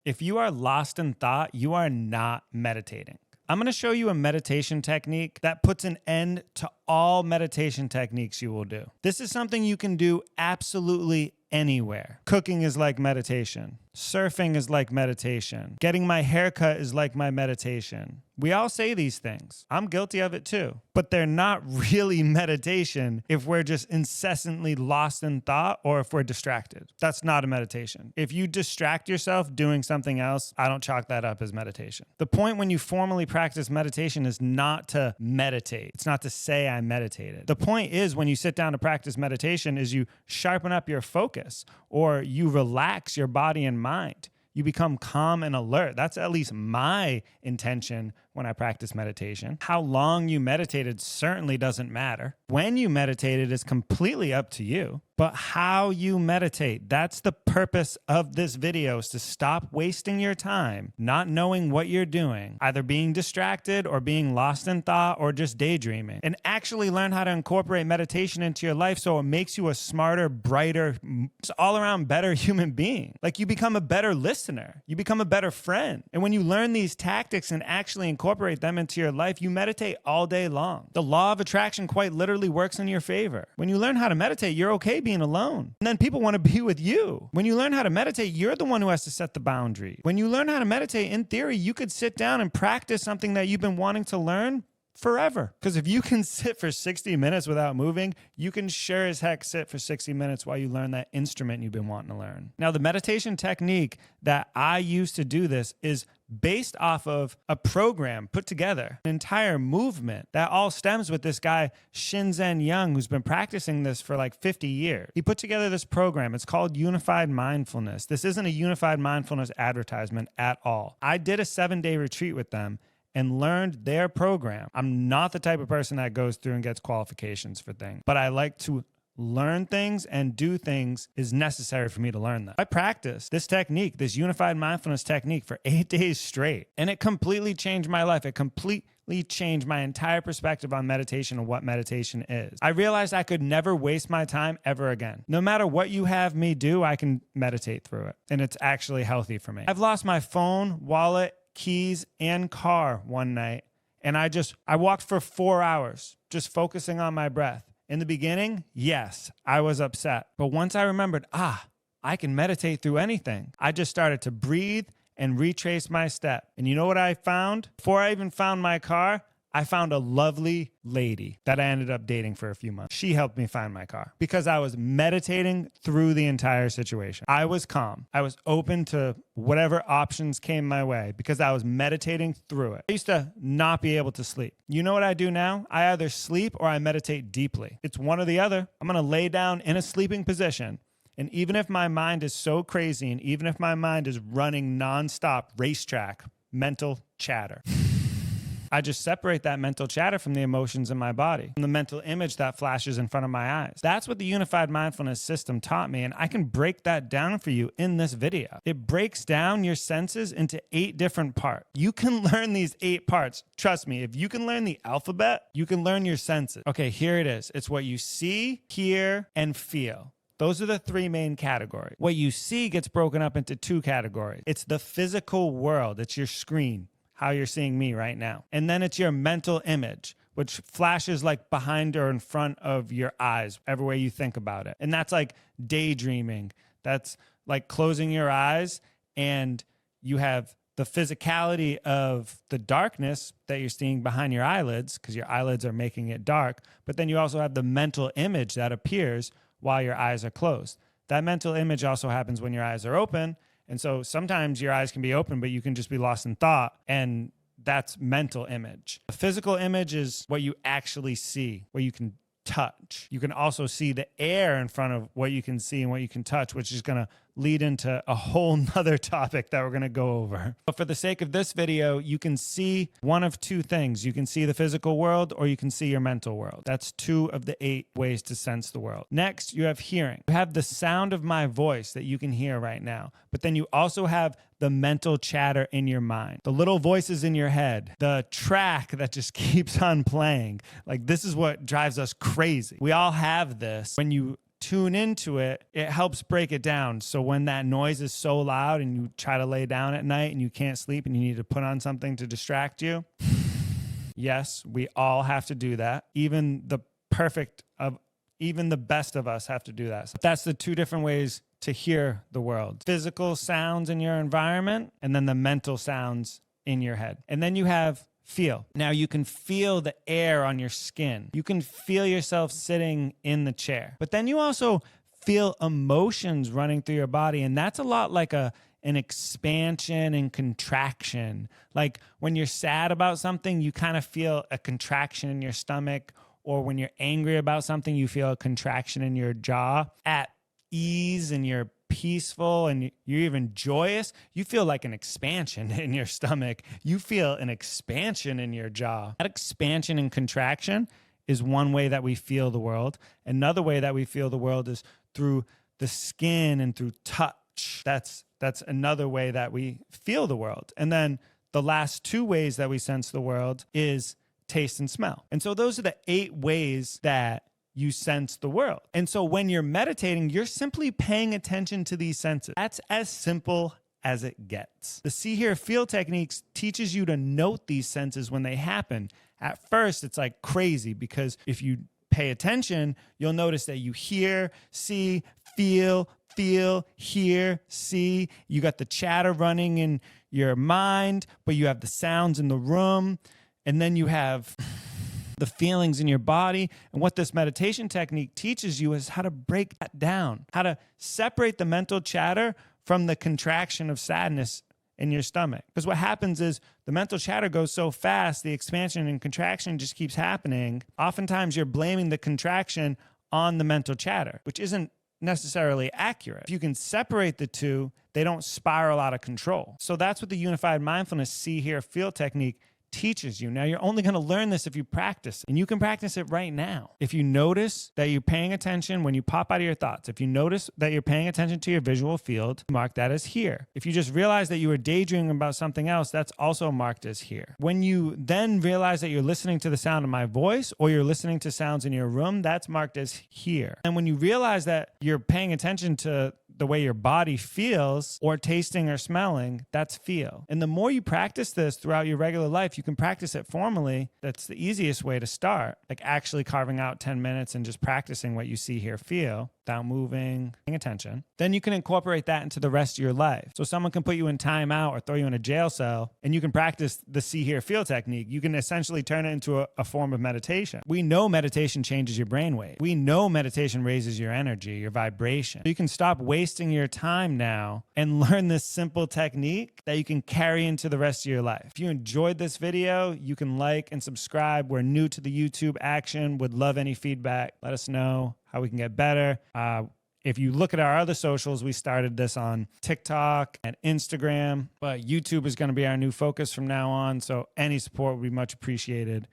If you are lost in thought, you are not meditating. I'm going to show you a meditation technique that puts an end to all meditation techniques you will do. This is something you can do absolutely anywhere. Cooking is like meditation. Surfing is like meditation. Getting my haircut is like my meditation. We all say these things. I'm guilty of it too. But they're not really meditation if we're just incessantly lost in thought or if we're distracted. That's not a meditation. If you distract yourself doing something else, I don't chalk that up as meditation. The point when you formally practice meditation is not to meditate. It's not to say I meditated. The point is when you sit down to practice meditation is you sharpen up your focus or you relax your body and mind. You become calm and alert. That's at least my intention when I practice meditation. How long you meditated certainly doesn't matter. When you meditated is completely up to you. But how you meditate, that's the purpose of this video, is to stop wasting your time not knowing what you're doing, either being distracted or being lost in thought or just daydreaming, and actually learn how to incorporate meditation into your life so it makes you a smarter, brighter, all-around better human being. Like you become a better listener. You become a better friend. And when you learn these tactics and actually incorporate them into your life, you meditate all day long. The law of attraction quite literally works in your favor. When you learn how to meditate, you're okay being alone. And then people want to be with you. When you learn how to meditate, you're the one who has to set the boundary. When you learn how to meditate, in theory, you could sit down and practice something that you've been wanting to learn forever. Because if you can sit for 60 minutes without moving, you can sure as heck sit for 60 minutes while you learn that instrument you've been wanting to learn. Now, the meditation technique that I use to do this is based off of a program put together, an entire movement that all stems with this guy, Shinzen Young, who's been practicing this for like 50 years. He put together this program. It's called Unified Mindfulness. This isn't a Unified Mindfulness advertisement at all. I did a 7-day retreat with them and learned their program. I'm not the type of person that goes through and gets qualifications for things, but I like to learn things and do things is necessary for me to learn them. I practiced this technique, this unified mindfulness technique for 8 days straight, and it completely changed my life. It completely changed my entire perspective on meditation and what meditation is. I realized I could never waste my time ever again. No matter what you have me do, I can meditate through it, and it's actually healthy for me. I've lost my phone, wallet, keys, and car one night, and I walked for 4 hours just focusing on my breath. In the beginning, yes, I was upset. But once I remembered, I can meditate through anything, I just started to breathe and retrace my step. And you know what I found? Before I even found my car, I found a lovely lady that I ended up dating for a few months. She helped me find my car because I was meditating through the entire situation. I was calm. I was open to whatever options came my way because I was meditating through it. I used to not be able to sleep. You know what I do now? I either sleep or I meditate deeply. It's one or the other. I'm going to lay down in a sleeping position. And even if my mind is so crazy and even if my mind is running nonstop racetrack, mental chatter, I just separate that mental chatter from the emotions in my body, from the mental image that flashes in front of my eyes. That's what the Unified Mindfulness system taught me, and I can break that down for you in this video. It breaks down your senses into 8 different parts. You can learn these 8 parts. Trust me, if you can learn the alphabet, you can learn your senses. Okay, here it is. It's what you see, hear, and feel. Those are the 3 main categories. What you see gets broken up into 2 categories. It's the physical world. It's your screen, how you're seeing me right now. And then it's your mental image, which flashes like behind or in front of your eyes, every way you think about it. And that's like daydreaming. That's like closing your eyes and you have the physicality of the darkness that you're seeing behind your eyelids because your eyelids are making it dark. But then you also have the mental image that appears while your eyes are closed. That mental image also happens when your eyes are open. And so sometimes your eyes can be open, but you can just be lost in thought. And that's mental image. The physical image is what you actually see, what you can touch. You can also see the air in front of what you can see and what you can touch, which is going to lead into a whole nother topic that we're going to go over. But for the sake of this video, you can see one of 2 things. You can see the physical world or you can see your mental world. That's 2 of the 8 ways to sense the world. Next, you have hearing. You have the sound of my voice that you can hear right now. But then you also have the mental chatter in your mind, the little voices in your head, the track that just keeps on playing. Like this is what drives us crazy. We all have this. When you tune into it, it helps break it down. So when that noise is so loud and you try to lay down at night and you can't sleep and you need to put on something to distract you, yes, we all have to do that. Even the best of us have to do that. So that's the two different ways to hear the world. Physical sounds in your environment, and then the mental sounds in your head. And then you have feel. Now you can feel the air on your skin. You can feel yourself sitting in the chair. But then you also feel emotions running through your body. And that's a lot like an expansion and contraction. Like when you're sad about something, you kind of feel a contraction in your stomach. Or when you're angry about something, you feel a contraction in your jaw. At ease and you're peaceful and you're even joyous, you feel like an expansion in your stomach. You feel an expansion in your jaw. That expansion and contraction is one way that we feel the world. Another way that we feel the world is through the skin and through touch. That's another way that we feel the world. And then the last two ways that we sense the world is taste and smell. And so those are the 8 ways that you sense the world. And so when you're meditating, you're simply paying attention to these senses. That's as simple as it gets. The see, hear, feel techniques teaches you to note these senses when they happen. At first, it's like crazy because if you pay attention, you'll notice that you hear, see, feel, hear, see. You got the chatter running in your mind, but you have the sounds in the room. And then you have the feelings in your body. And what this meditation technique teaches you is how to break that down, how to separate the mental chatter from the contraction of sadness in your stomach. Because what happens is the mental chatter goes so fast, the expansion and contraction just keeps happening. Oftentimes you're blaming the contraction on the mental chatter, which isn't necessarily accurate. If you can separate the two, they don't spiral out of control. So that's what the unified mindfulness see, hear, feel technique teaches you. Now, you're only going to learn this if you practice, and you can practice it right now. If you notice that you're paying attention when you pop out of your thoughts, if you notice that you're paying attention to your visual field, mark that as here. If you just realize that you were daydreaming about something else, that's also marked as here. When you then realize that you're listening to the sound of my voice or you're listening to sounds in your room, that's marked as here. And when you realize that you're paying attention to the way your body feels or tasting or smelling, that's feel. And the more you practice this throughout your regular life, you can practice it formally. That's the easiest way to start, like actually carving out 10 minutes and just practicing what you see, hear, feel without moving, paying attention. Then you can incorporate that into the rest of your life. So someone can put you in timeout or throw you in a jail cell and you can practice the see, hear, feel technique. You can essentially turn it into a form of meditation. We know meditation changes your brainwave. We know meditation raises your energy, your vibration. So you can stop wasting your time now and learn this simple technique that you can carry into the rest of your life. If you enjoyed this video, you can like and subscribe. We're new to the YouTube action. Would love any feedback. Let us know how we can get better. If you look at our other socials, we started this on TikTok and Instagram, but YouTube is going to be our new focus from now on. So any support would be much appreciated.